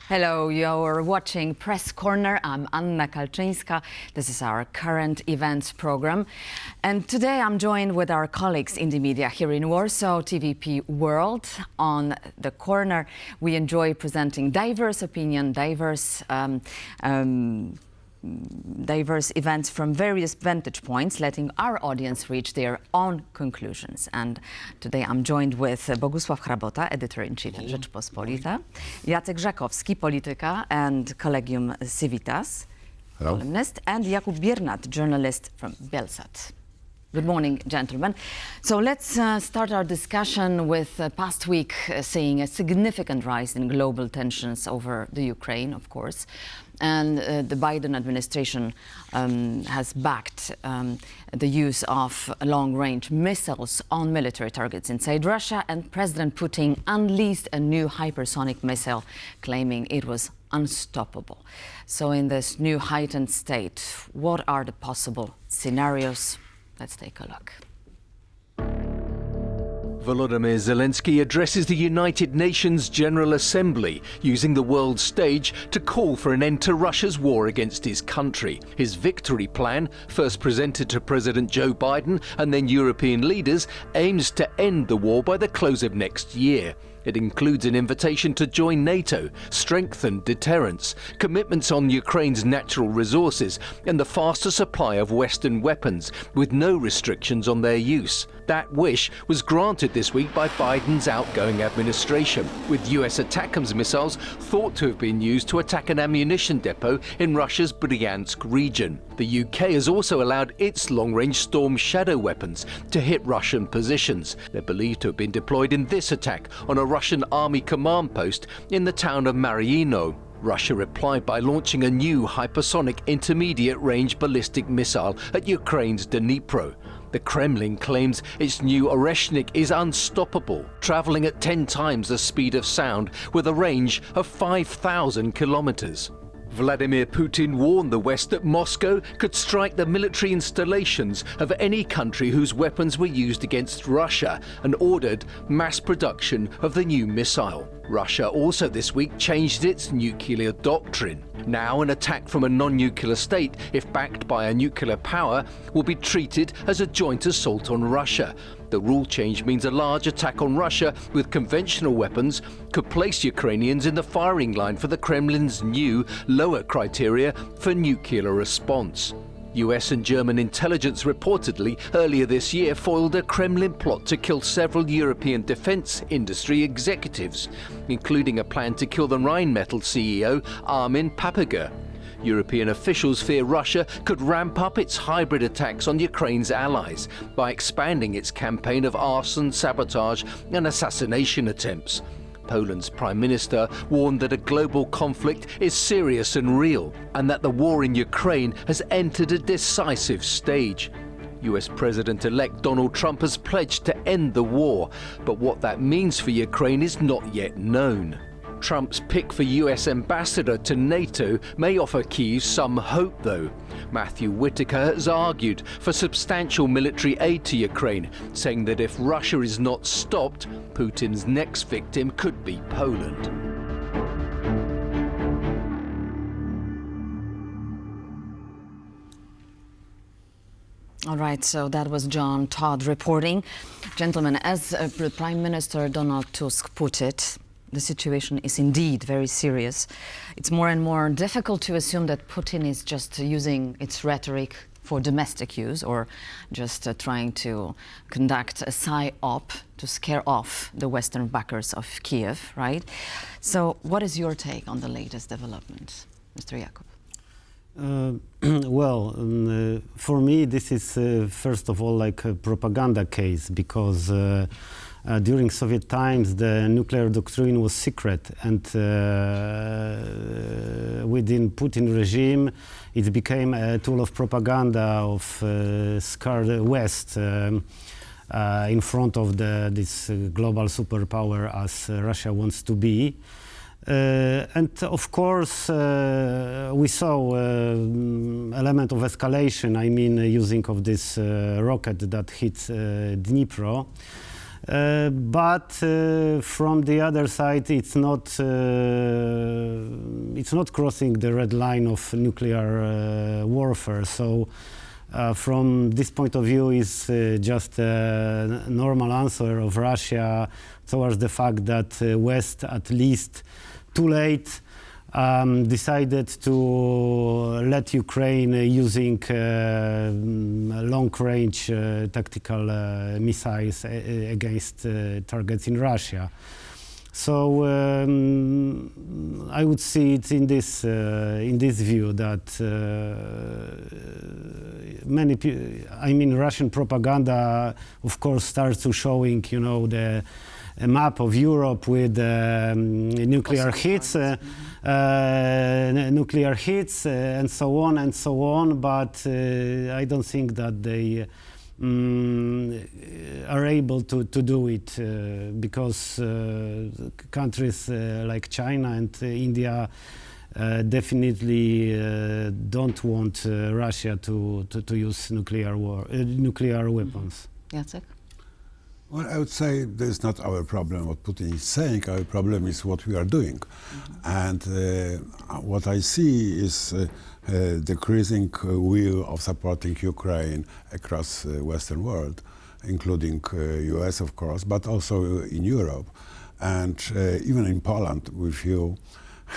Hello, you're watching Press Corner. I'm Anna Kalczyńska. This is our current events program. And today I'm joined with our colleagues in the media here in Warsaw, TVP World. On the corner, we enjoy presenting diverse opinion, diverse events from various vantage points, letting our audience reach their own conclusions. And today I'm joined with Bogusław Hrabota, editor-in-chief Rzeczpospolita, Jacek Żakowski, Polityka and Collegium Civitas, columnist, and Jakub Biernat, journalist from Belsat. Good morning, gentlemen. So let's start our discussion with past week seeing a significant rise in global tensions over the Ukraine, of course. And the Biden administration has backed the use of long-range missiles on military targets inside Russia, and President Putin unleashed a new hypersonic missile, claiming it was unstoppable. So in this new heightened state, what are the possible scenarios? Let's take a look. Volodymyr Zelensky addresses the United Nations General Assembly, using the world stage to call for an end to Russia's war against his country. His victory plan, first presented to President Joe Biden and then European leaders, aims to end the war by the close of next year. It includes an invitation to join NATO, strengthen deterrence, commitments on Ukraine's natural resources, and the faster supply of Western weapons, with no restrictions on their use. That wish was granted this week by Biden's outgoing administration, with US ATACMS missiles thought to have been used to attack an ammunition depot in Russia's Bryansk region. The UK has also allowed its long-range Storm Shadow weapons to hit Russian positions. They're believed to have been deployed in this attack on a Russian army command post in the town of Mariino. Russia replied by launching a new hypersonic intermediate-range ballistic missile at Ukraine's Dnipro. The Kremlin claims its new Oreshnik is unstoppable, traveling at 10 times the speed of sound with a range of 5,000 kilometers. Vladimir Putin warned the West that Moscow could strike the military installations of any country whose weapons were used against Russia and ordered mass production of the new missile. Russia also this week changed its nuclear doctrine. Now an attack from a non-nuclear state, if backed by a nuclear power, will be treated as a joint assault on Russia. The rule change means a large attack on Russia with conventional weapons could place Ukrainians in the firing line for the Kremlin's new, lower criteria for nuclear response. US and German intelligence reportedly earlier this year foiled a Kremlin plot to kill several European defense industry executives, including a plan to kill the Rheinmetall CEO Armin Paperger. European officials fear Russia could ramp up its hybrid attacks on Ukraine's allies by expanding its campaign of arson, sabotage and assassination attempts. Poland's Prime Minister warned that a global conflict is serious and real, and that the war in Ukraine has entered a decisive stage. US President-elect Donald Trump has pledged to end the war, but what that means for Ukraine is not yet known. Trump's pick for US ambassador to NATO may offer Kyiv some hope, though. Matthew Whitaker has argued for substantial military aid to Ukraine, saying that if Russia is not stopped, Putin's next victim could be Poland. All right, so that was John Todd reporting. Gentlemen, as Prime Minister Donald Tusk put it, the situation is indeed very serious. It's more and more difficult to assume that Putin is just using its rhetoric for domestic use or just trying to conduct a psy-op to scare off the Western backers of Kiev, right? So what is your take on the latest developments, Mr. Jakub? For me, this is first of all like a propaganda case, because during Soviet times, the nuclear doctrine was secret, and within Putin regime, it became a tool of propaganda of scared West in front of this global superpower as Russia wants to be. And of course, we saw element of escalation, I mean, using of this rocket that hit Dnipro. But from the other side, it's not crossing the red line of nuclear warfare. So from this point of view, is just a normal answer of Russia towards the fact that West, at least too late, decided to let Ukraine using long-range tactical missiles against targets in Russia. So I would see it in this view that Russian propaganda, of course, starts to showing, a map of Europe with nuclear hits, and so on and so on. But I don't think that they are able to do it because countries like China and India definitely don't want Russia to use nuclear weapons. Jacek? Well, I would say this is not our problem, what Putin is saying. Our problem is what we are doing. And what I see is decreasing will of supporting Ukraine across the Western world, including US, of course, but also in Europe. And even in Poland, we feel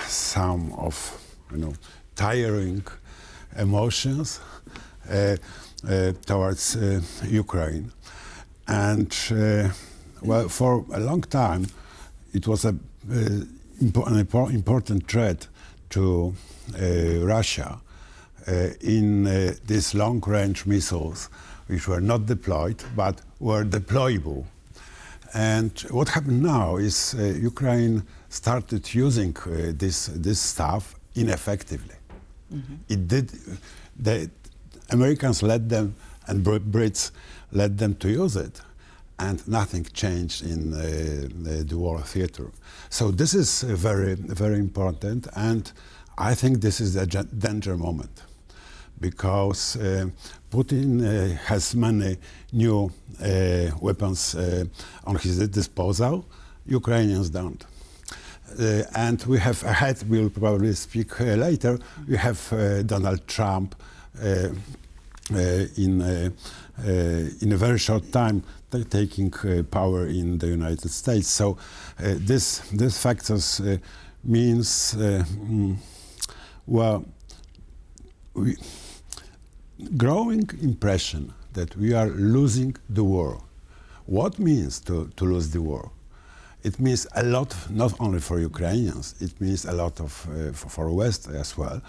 some of, tiring emotions towards Ukraine. And well, for a long time, it was an important threat to Russia in these long-range missiles, which were not deployed, but were deployable. And what happened now is Ukraine started using this stuff ineffectively. The Americans let them, and Brits let them to use it, and nothing changed in the war theater. So this is very, very important, and I think this is a danger moment, because Putin has many new weapons on his disposal. Ukrainians don't. And we have ahead, we'll probably speak later, we have Donald Trump in a very short time taking power in the United States. So this factors means, growing impression that we are losing the war. What means to lose the war? It means a lot, not only for Ukrainians, it means a lot for West as well.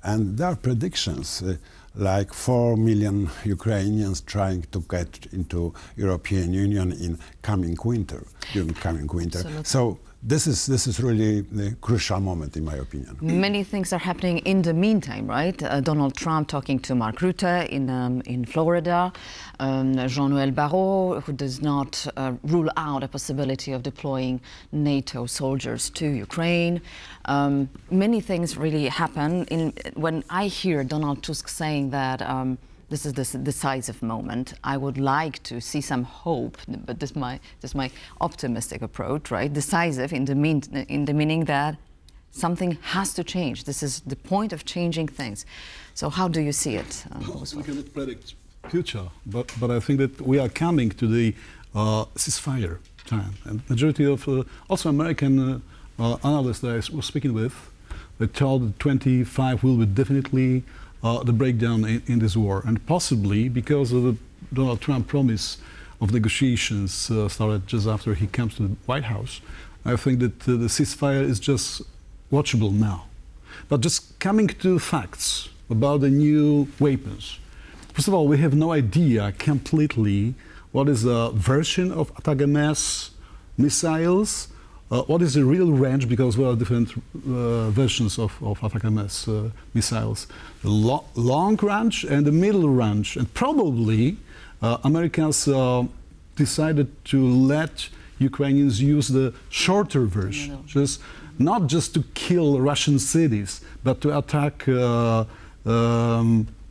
And there are predictions like 4 million Ukrainians trying to get into European Union in during coming winter. Absolutely. So this is really the crucial moment, in my opinion. Many things are happening in the meantime, right? Donald Trump talking to Mark Rutte in Florida, Jean-Noël Barrot, who does not rule out a possibility of deploying NATO soldiers to Ukraine. Many things really happen. When I hear Donald Tusk saying that this is the decisive moment, I would like to see some hope, but this is my optimistic approach, right? Decisive in the meaning that something has to change. This is the point of changing things. So how do you see it? We cannot predict future, but I think that we are coming to the ceasefire time. And majority of also American analysts that I was speaking with, they told that 25 will be definitely the breakdown in this war, and possibly because of the Donald Trump promise of negotiations started just after he comes to the White House. I think that the ceasefire is just watchable now. But just coming to facts about the new weapons. First of all, we have no idea completely what is the version of ATACMS missiles. What is the real range, because there are different versions of ATACMS missiles. The long range and the middle range. And probably Americans decided to let Ukrainians use the shorter version, not just to kill Russian cities, but to attack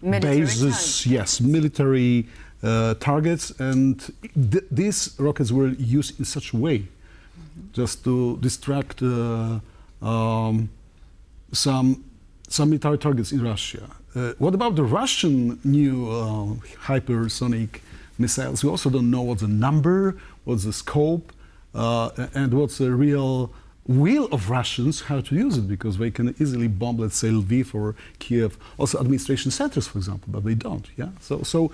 bases, military targets, and these rockets were used in such a way just to distract some military targets in Russia. What about the Russian new hypersonic missiles? We also don't know what's the number, what's the scope, and what's the real will of Russians how to use it, because they can easily bomb, let's say, Lviv or Kiev, also administration centers, for example, but they don't. Yeah. So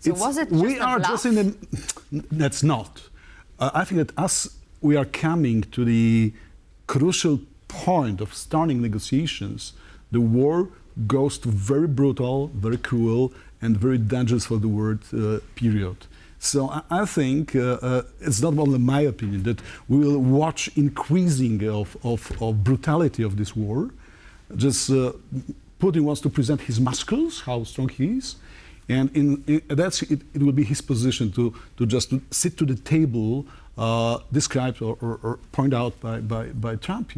was it just we are bluff? just in the. That's not. I think that we are coming to the crucial point of starting negotiations. The war goes to very brutal, very cruel, and very dangerous for the world period. So I think it's not only my opinion that we will watch increasing of brutality of this war. Just Putin wants to present his muscles, how strong he is, and it will be his position to sit to the table described or pointed out by Trump.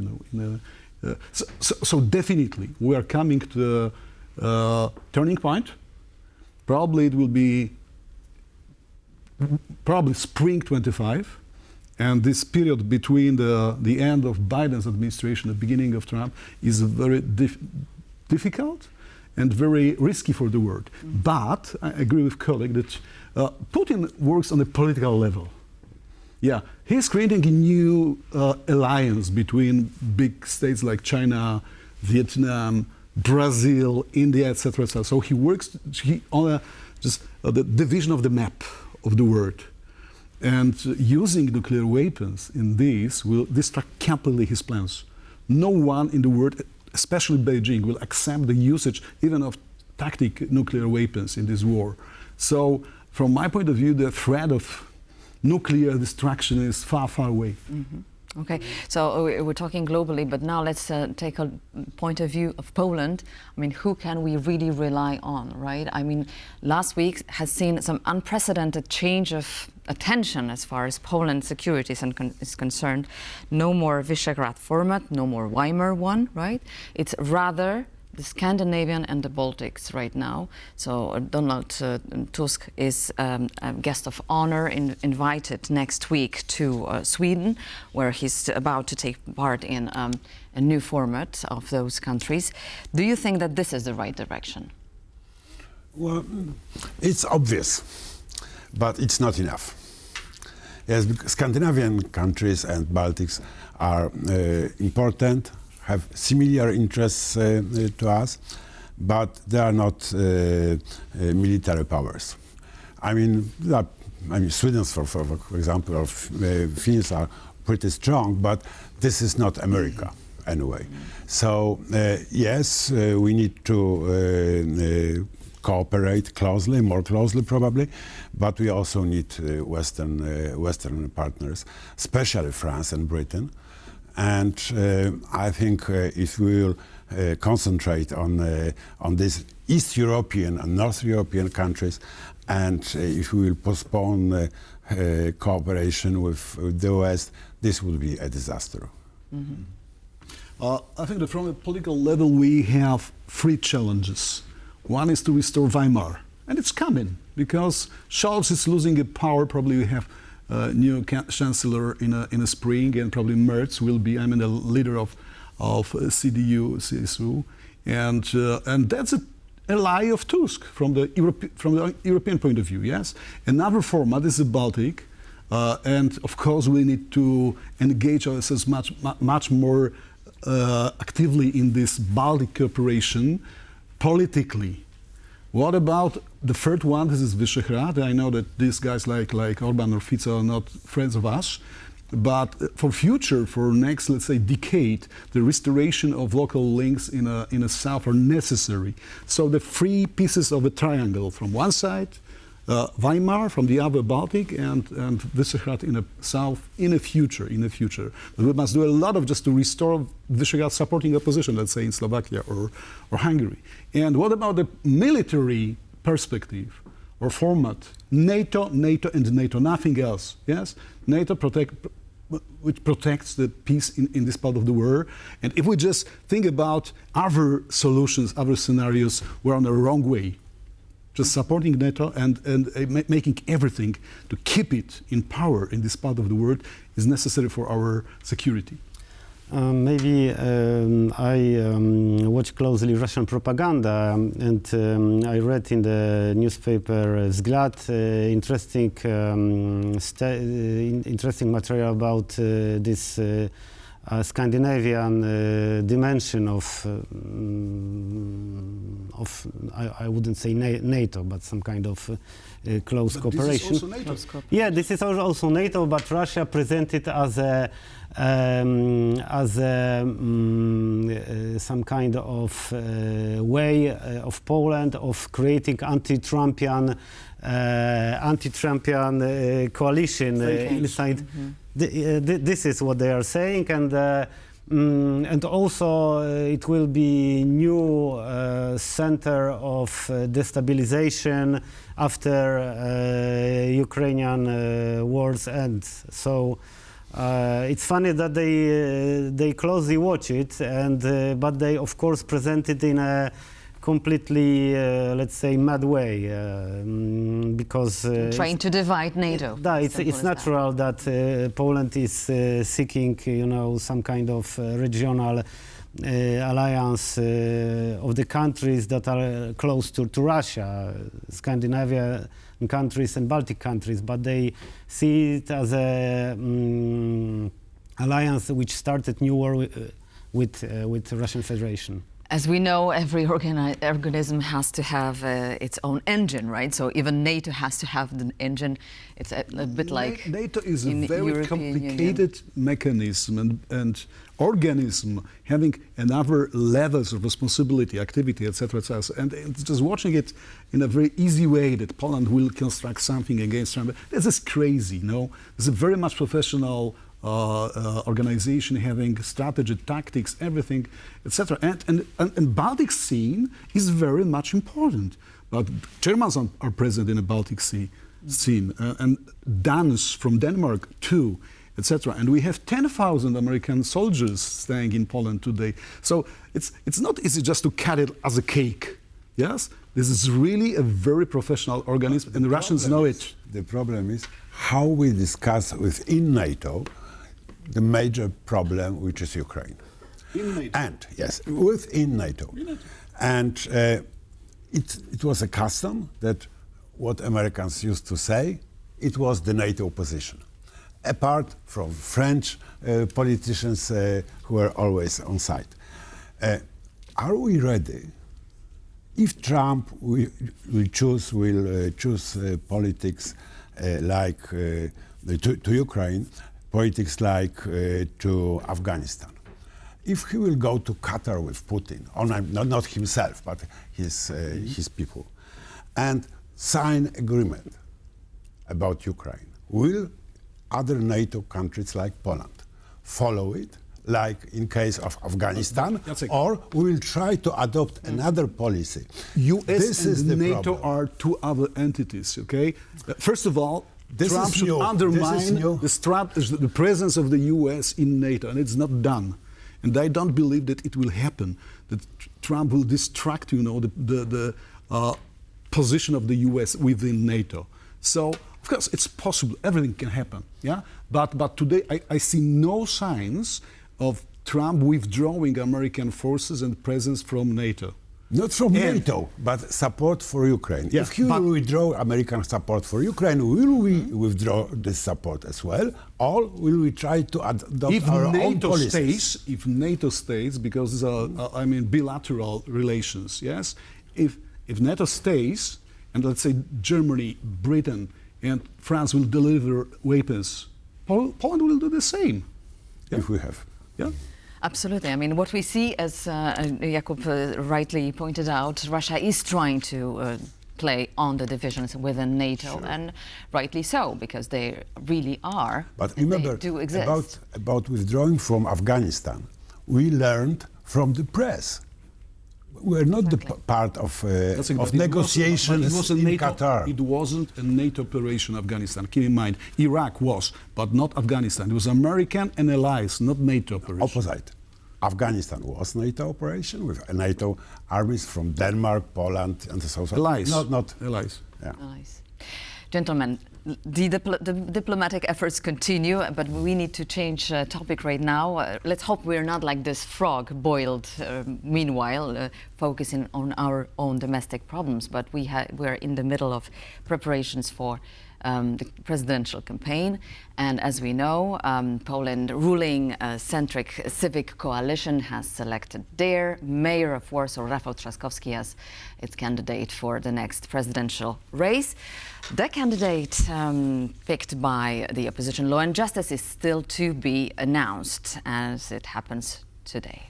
So definitely we are coming to a turning point. Probably it will be spring 25, and this period between the end of Biden's administration and the beginning of Trump is very difficult and very risky for the world. But I agree with colleague that Putin works on a political level. Yeah, he's creating a new alliance between big states like China, Vietnam, Brazil, India, etc. So he works on the division of the map of the world, and using nuclear weapons in this will distract completely his plans. No one in the world, especially Beijing, will accept the usage even of tactical nuclear weapons in this war. So from my point of view, the threat of nuclear destruction is far, far away. Mm-hmm. Okay, so we're talking globally, but now let's take a point of view of Poland. I mean, who can we really rely on, right? I mean, last week has seen some unprecedented change of attention as far as Poland's security is concerned. No more Visegrad format, no more Weimar one, right? It's rather the Scandinavian and the Baltics right now. So Donald Tusk is a guest of honor invited next week to Sweden, where he's about to take part in a new format of those countries. Do you think that this is the right direction? Well, it's obvious, but it's not enough. Yes, because Scandinavian countries and Baltics are important, have similar interests to us, but they are not military powers. I mean, Sweden, for example, or Finns are pretty strong, but this is not America anyway. So yes, we need to cooperate closely, more closely probably, but we also need Western partners, especially France and Britain. And I think if we will concentrate on these East European and North European countries, and if we will postpone cooperation with the West, this will be a disaster. Mm-hmm. I think that from a political level we have three challenges. One is to restore Weimar, and it's coming because Scholz is losing a power. Probably we have new chancellor in a spring, and probably Merz will be, the leader of CDU, CSU, and that's a ally of Tusk from the European point of view. Yes, another format is the Baltic, and of course we need to engage ourselves much more actively in this Baltic cooperation politically. What about the third one? This is Visegrad. I know that these guys like Orban or Fico are not friends of us, but for future, for next, let's say, decade, the restoration of local links in a south are necessary. So the three pieces of a triangle: from one side, Weimar, from the other Baltic, and Visegrad in the south in the future. But we must do a lot of just to restore Visegrad supporting opposition, let's say in Slovakia or Hungary. And what about the military perspective or format? NATO, and NATO, nothing else. Yes, NATO which protects the peace in this part of the world. And if we just think about other solutions, other scenarios, we're on the wrong way. just supporting NATO and making everything to keep it in power in this part of the world is necessary for our security. Maybe I watch closely Russian propaganda, and I read in the newspaper Vzglad interesting material about this Scandinavian dimension of I wouldn't say NATO, but some kind of close cooperation. This is also NATO. Yeah, this is also NATO, but Russia presented as a some kind of way of Poland of creating anti-Trumpian coalition inside. This is what they are saying, and also it will be new center of destabilization after Ukrainian wars end. So. It's funny that they closely watch it, but they of course present it in a completely, let's say, mad way, because trying to divide NATO. It's natural that Poland is seeking, some kind of regional alliance of the countries that are close to Russia, Scandinavia countries and Baltic countries, but they see it as a alliance which started new war with the Russian Federation. As we know, every organism has to have its own engine, right? So even NATO has to have the engine. It's a bit like NATO is a very European complicated mechanism and organism having another levels of responsibility, activity, etc., etc. And it's just watching it in a very easy way that Poland will construct something against Trump. This is crazy, no? It's a very much professional organization having strategy, tactics, everything, etc. And Baltic Sea is very much important. But Germans are present in the Baltic Sea scene, and Danes from Denmark too, etc. And we have 10,000 American soldiers staying in Poland today. So it's not easy just to cut it as a cake. Yes, this is really a very professional organism, and the Russians know it. The problem is how we discuss within NATO the major problem, which is Ukraine. In NATO. And yes, within NATO. And it was a custom that what Americans used to say, it was the NATO position. Apart from French politicians who were always on site. Are we ready? If Trump will choose politics like to Ukraine, politics like to Afghanistan. If he will go to Qatar with Putin, or not himself, but his people, and sign agreement about Ukraine, will other NATO countries like Poland follow it, like in case of Afghanistan, or we will try to adopt another policy? US and NATO are two other entities, okay? First of all, Trump should undermine the presence of the US in NATO, and it's not done. And I don't believe that it will happen, that Trump will distract, the position of the US within NATO. So, of course, it's possible, everything can happen, yeah? But today I see no signs of Trump withdrawing American forces and presence from NATO. Not from NATO, but support for Ukraine. Yeah, if he will withdraw American support for Ukraine, will we withdraw this support as well? Or will we try to adopt our own policies? If NATO stays, because these are, bilateral relations, yes? If NATO stays, and let's say Germany, Britain, and France will deliver weapons, Poland will do the same. Yeah? If we have. Yeah. Absolutely. I mean, what we see, as Jakub rightly pointed out, Russia is trying to play on the divisions within NATO, and rightly so, because they really are. But remember, they do exist. About withdrawing from Afghanistan, we learned from the press. We're not the part of negotiations in Qatar. It wasn't a NATO operation, Afghanistan. Keep in mind, Iraq was, but not Afghanistan. It was American and allies, not NATO operation. Opposite. Afghanistan was NATO operation with NATO armies from Denmark, Poland, and so on. Allies. Not allies. Yeah. Nice. Gentlemen, the diplomatic efforts continue, but we need to change topic right now. Let's hope we're not like this frog boiled meanwhile, focusing on our own domestic problems, but we're in the middle of preparations for the presidential campaign. And as we know, Poland ruling centric civic coalition has selected their mayor of Warsaw, Rafał Trzaskowski, as its candidate for the next presidential race. The candidate picked by the opposition Law and Justice is still to be announced, as it happens today.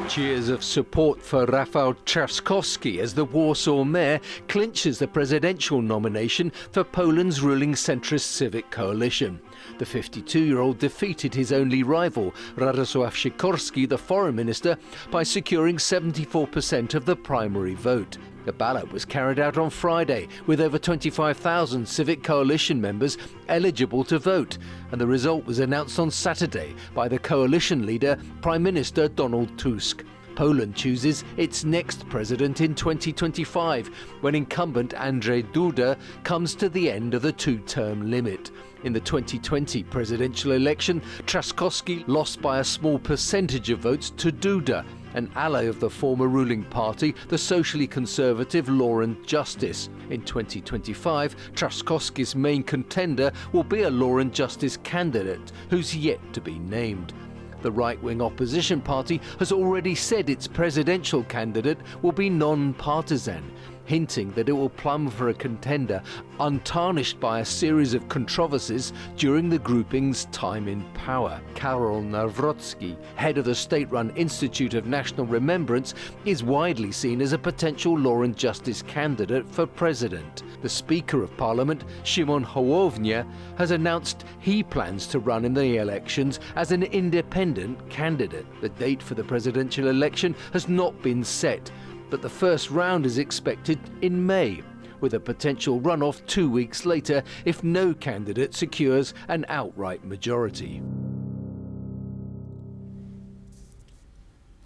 Cheers of support for Rafał Trzaskowski as the Warsaw mayor clinches the presidential nomination for Poland's ruling centrist civic coalition. The 52-year-old defeated his only rival, Radosław Sikorski, the foreign minister, by securing 74% of the primary vote. The ballot was carried out on Friday, with over 25,000 civic coalition members eligible to vote, and the result was announced on Saturday by the coalition leader, Prime Minister Donald Tusk. Poland chooses its next president in 2025, when incumbent Andrzej Duda comes to the end of the two-term limit. In the 2020 presidential election, Trzaskowski lost by a small percentage of votes to Duda, an ally of the former ruling party, the socially conservative Law and Justice. In 2025, Trzaskowski's main contender will be a Law and Justice candidate who's yet to be named. The right-wing opposition party has already said its presidential candidate will be non-partisan, hinting that it will plumb for a contender untarnished by a series of controversies during the grouping's time in power. Karol Nawrocki, head of the state-run Institute of National Remembrance, is widely seen as a potential Law and Justice candidate for president. The Speaker of Parliament, Szymon Hołownia, has announced he plans to run in the elections as an independent candidate. The date for the presidential election has not been set, but the first round is expected in May, with a potential runoff 2 weeks later if no candidate secures an outright majority.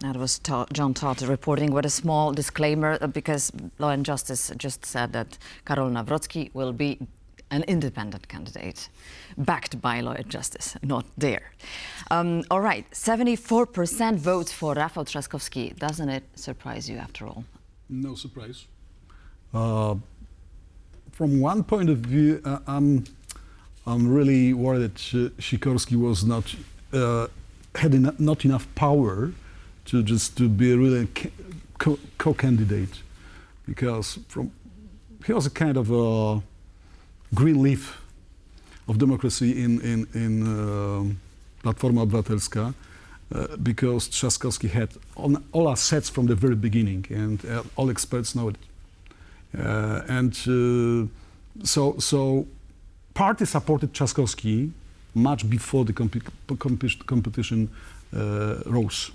That was John Todd reporting with a small disclaimer, because Law and Justice just said that Karol Nawrocki will be an independent candidate, backed by Law and Justice, not there. All right, 74% votes for Rafał Trzaskowski. Doesn't it surprise you after all? No surprise. From one point of view, I'm really worried that Sikorski was not not enough power to be a really co-candidate, because he was a kind of a green leaf of democracy in Platforma Obywatelska, because Trzaskowski had all assets from the very beginning, and all experts know it. So party supported Trzaskowski much before the competition rose.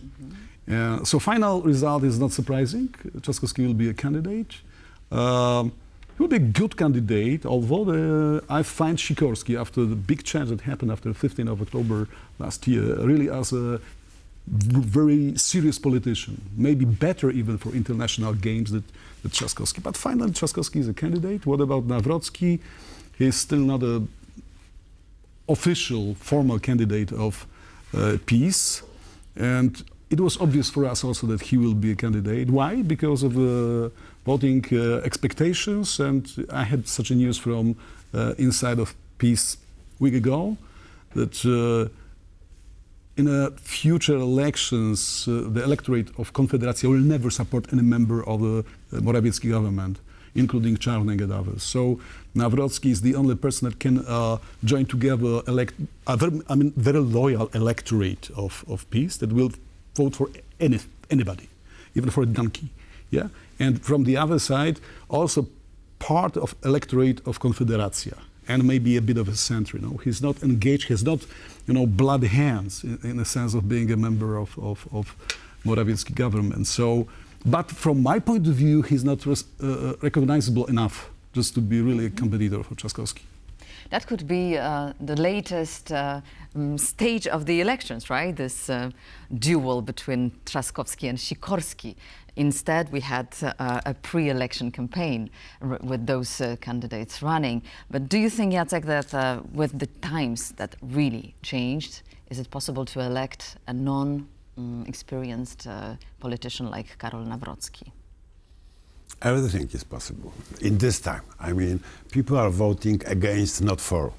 So final result is not surprising. Trzaskowski will be a candidate. He will be a good candidate, although I find Sikorski, after the big change that happened after 15th of October last year, really as a very serious politician, maybe better even for international games than Trzaskowski. But finally, Trzaskowski is a candidate. What about Nawrocki? He's still not an official, formal candidate of peace. And it was obvious for us also that he will be a candidate. Why? Because of the voting expectations. And I had such a news from inside of Peace a week ago, that in future elections, the electorate of Konfederacja will never support any member of the Morawiecki government, including Czarnek and others. So Nawrocki is the only person that can join together a very loyal electorate of Peace that will vote for anybody, even for a donkey. Yeah? And from the other side, also part of electorate of Konfederacja, and maybe a bit of a center. He's not engaged, he's not, blood hands in the sense of being a member of Morawiecki government. So, but from my point of view, he's not recognizable enough just to be really a competitor for Trzaskowski. That could be the latest stage of the elections, right? This duel between Trzaskowski and Sikorski. Instead, we had a pre-election campaign with those candidates running. But do you think, Jacek, that with the times that really changed, is it possible to elect a non-experienced politician like Karol Nawrocki? Everything is possible in this time. I mean, people are voting against, not for.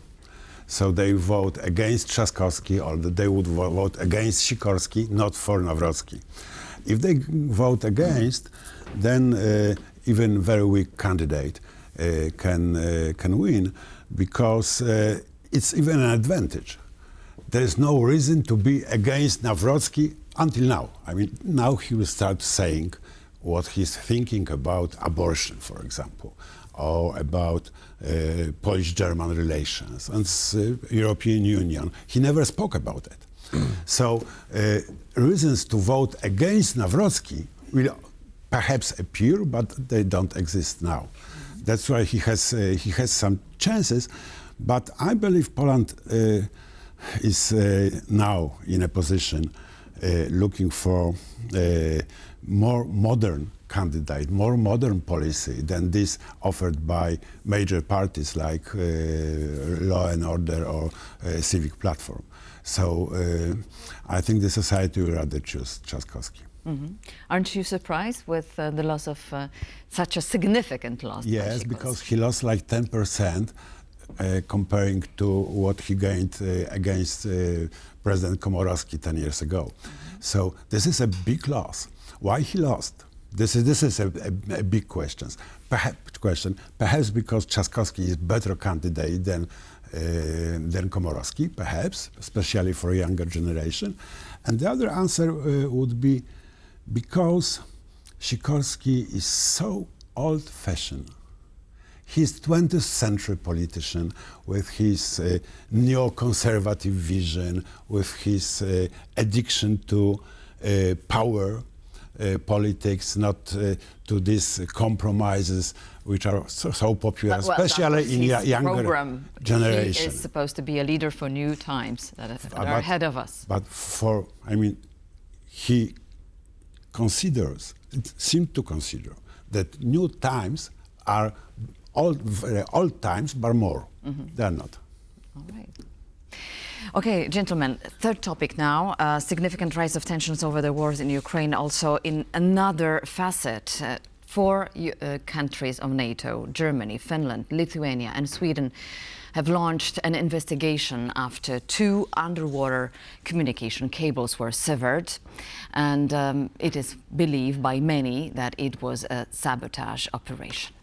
So they vote against Trzaskowski, or they would vote against Sikorski, not for Nawrocki. If they vote against, then even very weak candidate can win, because it's even an advantage. There is no reason to be against Nawrocki until now. I mean, now he will start saying what he's thinking about abortion, for example, or about Polish-German relations and European Union. He never spoke about it. So reasons to vote against Nawrocki will perhaps appear, but they don't exist now. That's why he has some chances. But I believe Poland is now in a position looking for a more modern candidate, more modern policy than this offered by major parties like Law and Order or Civic Platform. So I think the society will rather choose Trzaskowski. Mm-hmm. Aren't you surprised with the loss of such a significant loss? Yes, because he lost like 10% comparing to what he gained against President Komorowski 10 years ago. Mm-hmm. So this is a big loss. Why he lost? This is a big question. Perhaps because Trzaskowski is better candidate than Komorowski, perhaps, especially for a younger generation. And the other answer would be because Sikorski is so old-fashioned. He's 20th century politician with his neoconservative vision, with his addiction to power politics, not to these compromises which are so popular, especially in younger generation. He is supposed to be a leader for new times that are ahead of us. But he seemed to consider that new times are old times, but more. Mm-hmm. They are not. All right. Okay, gentlemen, third topic now, significant rise of tensions over the wars in Ukraine, also in another facet. Four countries of NATO, Germany, Finland, Lithuania and Sweden, have launched an investigation after 2 underwater communication cables were severed. And it is believed by many that it was a sabotage operation.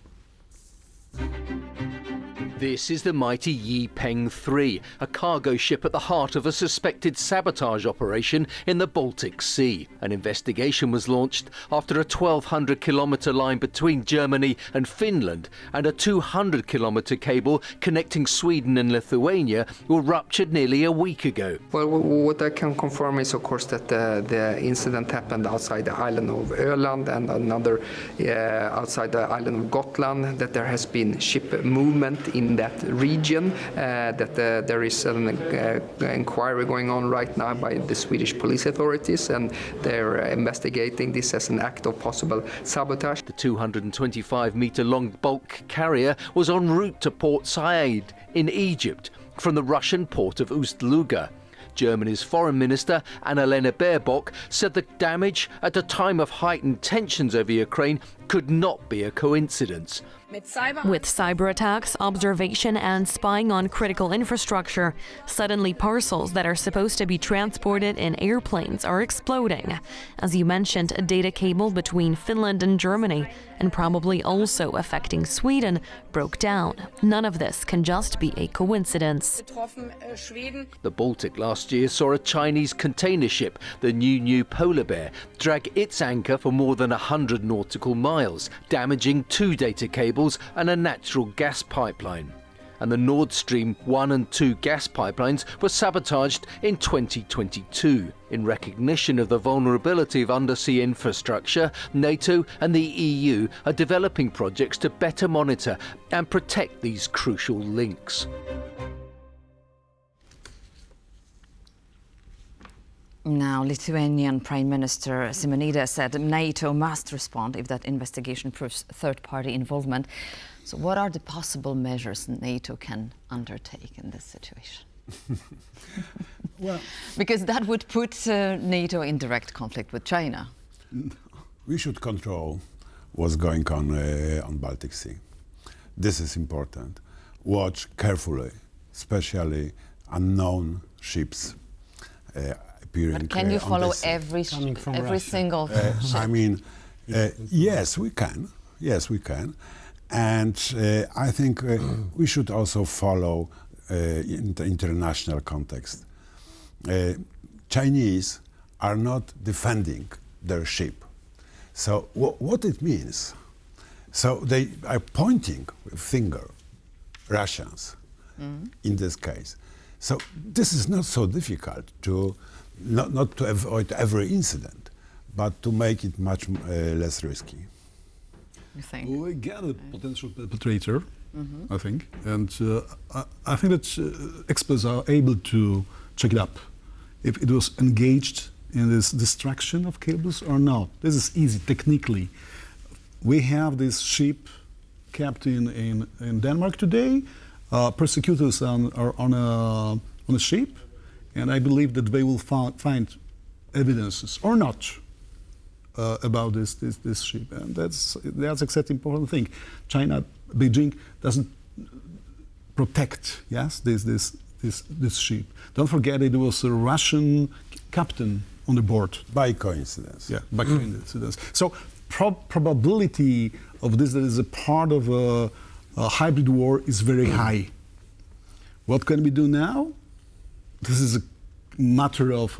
This is the mighty Yipeng 3, a cargo ship at the heart of a suspected sabotage operation in the Baltic Sea. An investigation was launched after a 1,200-kilometre line between Germany and Finland and a 200-kilometre cable connecting Sweden and Lithuania were ruptured nearly a week ago. Well, what I can confirm is, of course, that the incident happened outside the island of Öland and another outside the island of Gotland, that there has been ship movement in that region, that there is an inquiry going on right now by the Swedish police authorities, and they're investigating this as an act of possible sabotage. The 225-metre-long bulk carrier was en route to Port Said in Egypt from the Russian port of Ust-Luga. Germany's Foreign Minister Annalena Baerbock said the damage at a time of heightened tensions over Ukraine could not be a coincidence. With cyber attacks, observation and spying on critical infrastructure, suddenly parcels that are supposed to be transported in airplanes are exploding. As you mentioned, a data cable between Finland and Germany, and probably also affecting Sweden, broke down. None of this can just be a coincidence. The Baltic last year saw a Chinese container ship, the New Polar Bear, drag its anchor for more than 100 nautical miles, damaging 2 data cables and a natural gas pipeline. And the Nord Stream 1 and 2 gas pipelines were sabotaged in 2022. In recognition of the vulnerability of undersea infrastructure, NATO and the EU are developing projects to better monitor and protect these crucial links. Now, Lithuanian Prime Minister Simonida said NATO must respond if that investigation proves third-party involvement. So what are the possible measures NATO can undertake in this situation? Well, because that would put NATO in direct conflict with China. we should control what's going on Baltic Sea. This is important. Watch carefully, especially unknown ships appearing. But can you follow on every single ship? I mean, yes, we can. Yes, we can. And I think we should also follow in the international context. Chinese are not defending their ship. So what it means? So they are pointing with finger, Russians, in this case. So this is not so difficult to not to avoid every incident, but to make it much less risky. You think? We get a potential perpetrator, I think, and I think that experts are able to check it up if it was engaged in this destruction of cables or not. This is easy technically. We have this ship kept in Denmark today. Persecutors are on a ship, and I believe that they will find evidences or not about this ship, and that's exactly important thing. China, Beijing doesn't protect this ship. Don't forget it was a Russian captain on the board. By coincidence. Yeah, by coincidence. So probability of this that is a part of a hybrid war is very high. What can we do now? This is a matter of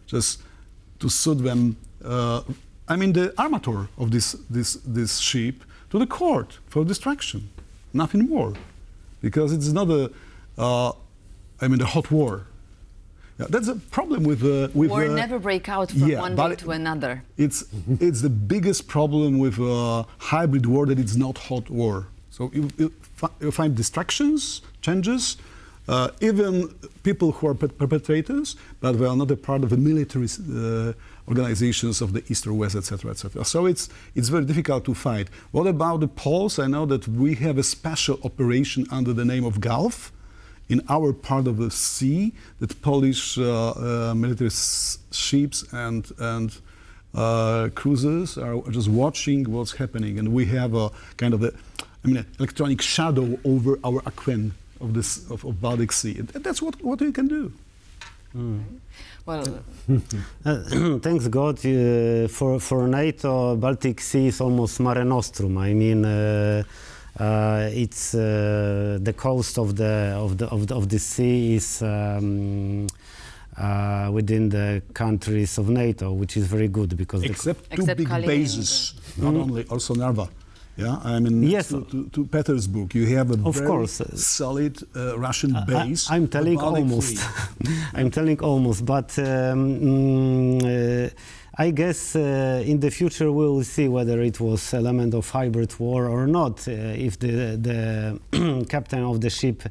just to suit them. I mean, the armator of this ship to the court for destruction, nothing more, because it's not a hot war. Yeah, that's a problem with war never break out from one day to another. It's the biggest problem with hybrid war, that it's not hot war. So you find distractions, changes, even people who are perpetrators, but they are not a part of the military organizations of the East or West, etc., etc. So it's very difficult to fight. What about the Poles? I know that we have a special operation under the name of Gulf in our part of the sea, that Polish military ships and cruisers are just watching what's happening, and we have a kind of electronic shadow over our aquen of Baltic Sea. And that's what we can do. Well, thanks God for NATO. Baltic Sea is almost Mare Nostrum. I mean, it's the coast of the sea is within the countries of NATO, which is very good because except two big bases, not only also Narva. Yeah, I mean, yes, to Petersburg, you have a very solid Russian base. I'm telling almost. I'm telling almost, but I guess in the future we will see whether it was element of hybrid war or not. If the captain of the ship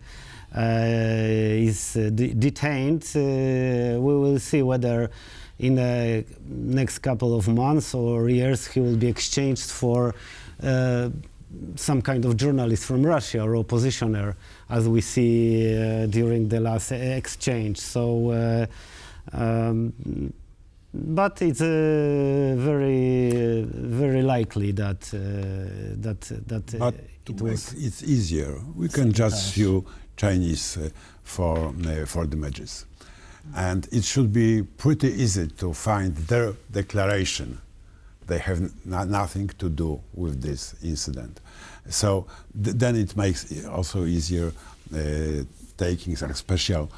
is detained, we will see whether in the next couple of months or years he will be exchanged for some kind of journalist from Russia or oppositioner, as we see during the last exchange. So, but it's very, very likely that but it was. It's easier. We can just sue Chinese for damages, and it should be pretty easy to find their declaration. They have nothing to do with this incident. So then it makes it also easier taking some special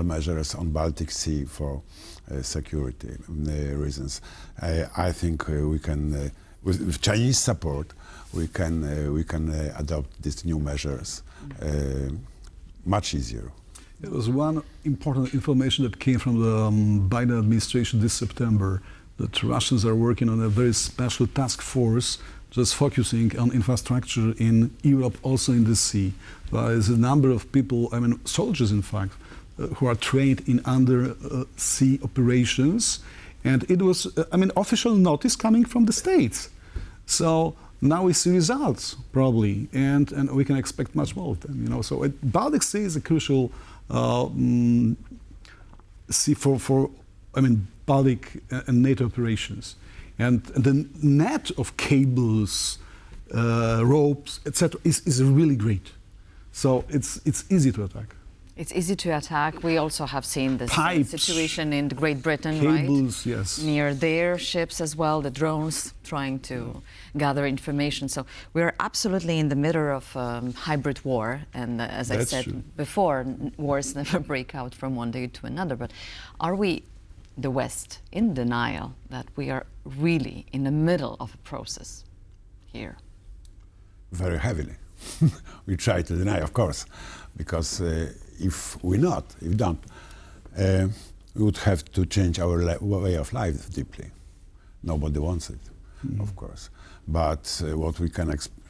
measures on Baltic Sea for security reasons. I think we can, with Chinese support, we can adopt these new measures much easier. There was one important information that came from the Biden administration this September, that Russians are working on a very special task force just focusing on infrastructure in Europe, also in the sea. There is a number of people, soldiers in fact, who are trained in undersea operations. And it was, official notice coming from the States. So now we see results, probably, and we can expect much more of them. So Baltic Sea is a crucial sea for Baltic and NATO operations. And the net of cables, ropes, etc., is really great. So it's easy to attack. It's easy to attack. We also have seen this situation in Great Britain, cables, right? Yes. Near their ships as well, the drones trying to gather information. So we're absolutely in the middle of hybrid war. And as I said before, wars never break out from one day to another. But are we, the West, in denial that we are really in the middle of a process here? Very heavily. We try to deny, of course, because if we don't, we would have to change our way of life deeply. Nobody wants it, of course. But what we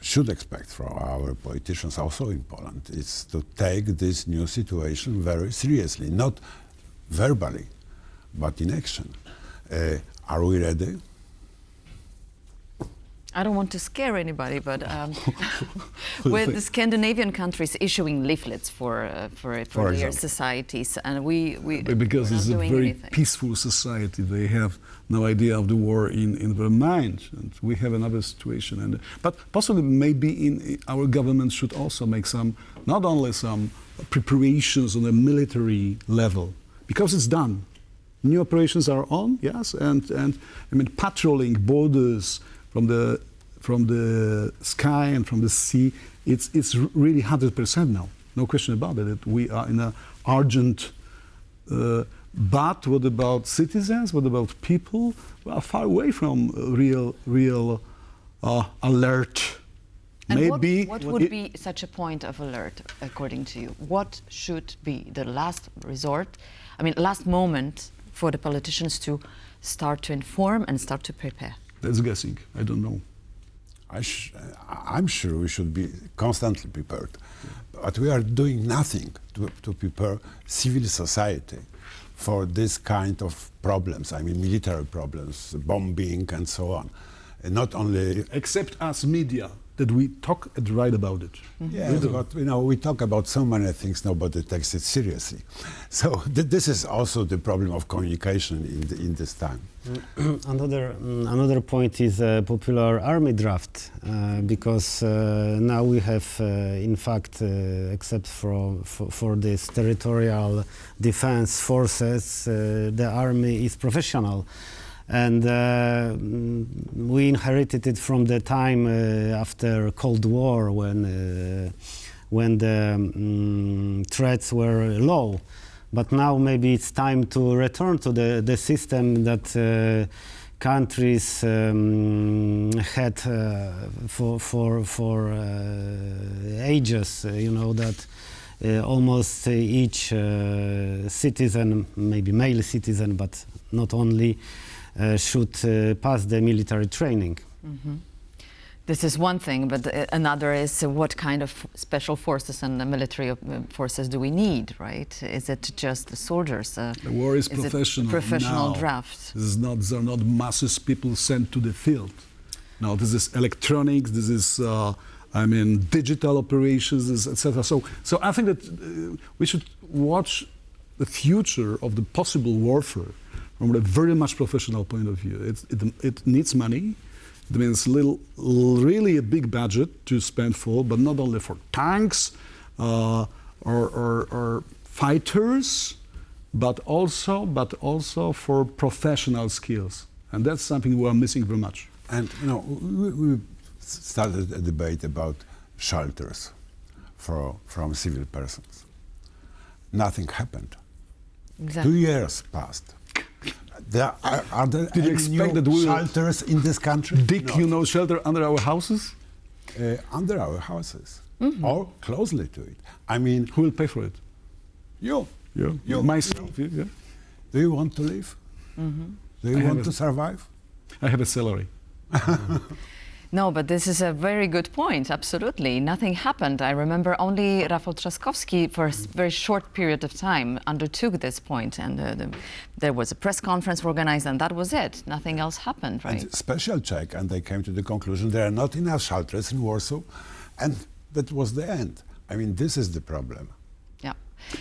should expect from our politicians also in Poland is to take this new situation very seriously, not verbally, but in action. Are we ready? I don't want to scare anybody, but with the Scandinavian countries issuing leaflets for their societies, and because it's a very anything. Peaceful society, they have no idea of the war in their mind, and we have another situation. But possibly, maybe our government should also make not only some preparations on a military level, because it's done. New operations are on, yes, and patrolling borders from the sky and from the sea, it's really 100% now. No question about it. We are in an urgent. But what about citizens? What about people? We are far away from real alert. And maybe what would be such a point of alert, according to you? What should be the last resort? Last moment for the politicians to start to inform and start to prepare? That's guessing. I don't know. I'm sure we should be constantly prepared. But we are doing nothing to prepare civil society for this kind of problems. Military problems, bombing and so on. And not only... Except us media, that we talk and write about it. Yes, but we talk about so many things, nobody takes it seriously. So this is also the problem of communication in this time. Another point is popular army draft, because now we have, in fact, except for this territorial defense forces, the army is professional. And we inherited it from the time after Cold War, when the threats were low. But now maybe it's time to return to the system that countries had for ages. That almost each citizen, maybe male citizen, but not only, should pass the military training. Mm-hmm. This is one thing, but another is what kind of special forces and military forces do we need, right? Is it just the soldiers? The war is professional. Professional now. Draft. These are not masses people sent to the field. Now this is electronics. This is digital operations, etc. So I think that we should watch the future of the possible warfare from a very much professional point of view. It needs money. It means really a big budget to spend for, but not only for tanks or fighters, but also for professional skills. And that's something we are missing very much. And we started a debate about shelters from civil persons. Nothing happened. Exactly. 2 years passed. Are there Did you expect that we shelters in this country? Dig, shelter under our houses? Under our houses, or closely to it. Who will pay for it? You. Myself. Yeah. Do you want to live? Do you want to survive? I have a salary. No, but this is a very good point, absolutely. Nothing happened. I remember only Rafał Trzaskowski, for a very short period of time, undertook this point, and there was a press conference organized, and that was it. Nothing else happened, right? And special check, and they came to the conclusion there are not enough shelters in Warsaw, and that was the end. I mean, this is the problem. Yeah.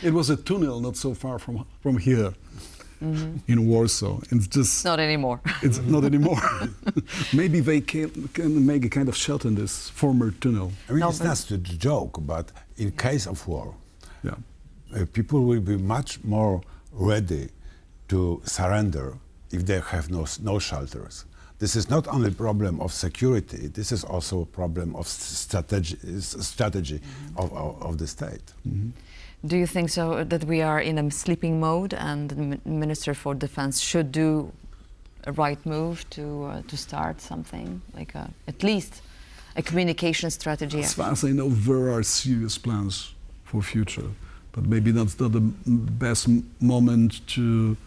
It was a tunnel not so far from here. In Warsaw. It's just Not anymore. It's not anymore. Maybe they can make a kind of shelter in this former tunnel. I mean, No, it's but- not a joke, but in case of war, Yeah. people will be much more ready to surrender if they have no shelters. This is not only a problem of security, this is also a problem of strategy of the state. Do you think so that we are in a sleeping mode, and the Minister for Defense should do a right move to start something like at least a communication strategy? As far as I know, there are serious plans for future, but maybe that's not the best moment to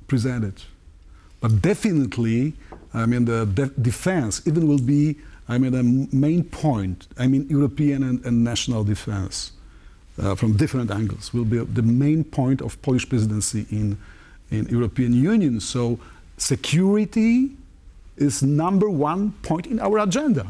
present it. But definitely, I mean, the defense even will be, I mean, a main point. I mean, European and national defense from different angles will be the main point of Polish presidency in European Union. So security is #1 point in our agenda.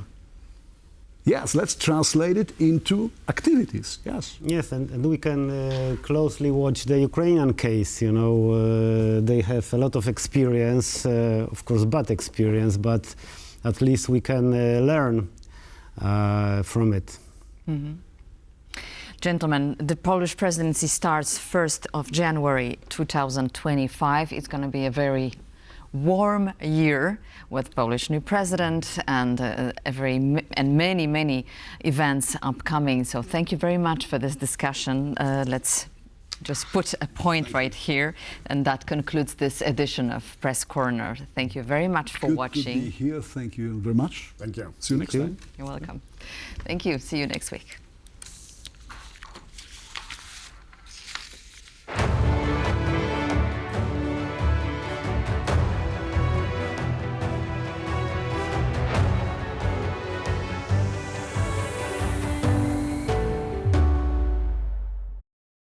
Yes, let's translate it into activities. Yes. Yes, and we can closely watch the Ukrainian case. You know, they have a lot of experience, of course, bad experience, but at least we can learn from it. Gentlemen, the Polish presidency starts 1st of January 2025. It's going to be a very warm year with Polish new president and many events upcoming. So thank you very much for this discussion. Let's just put a point right here, and that concludes this edition of Press Corner. Thank you very much for watching. Good to be here. Thank you very much. Thank you. See you next time. You're welcome. Thank you. See you next week.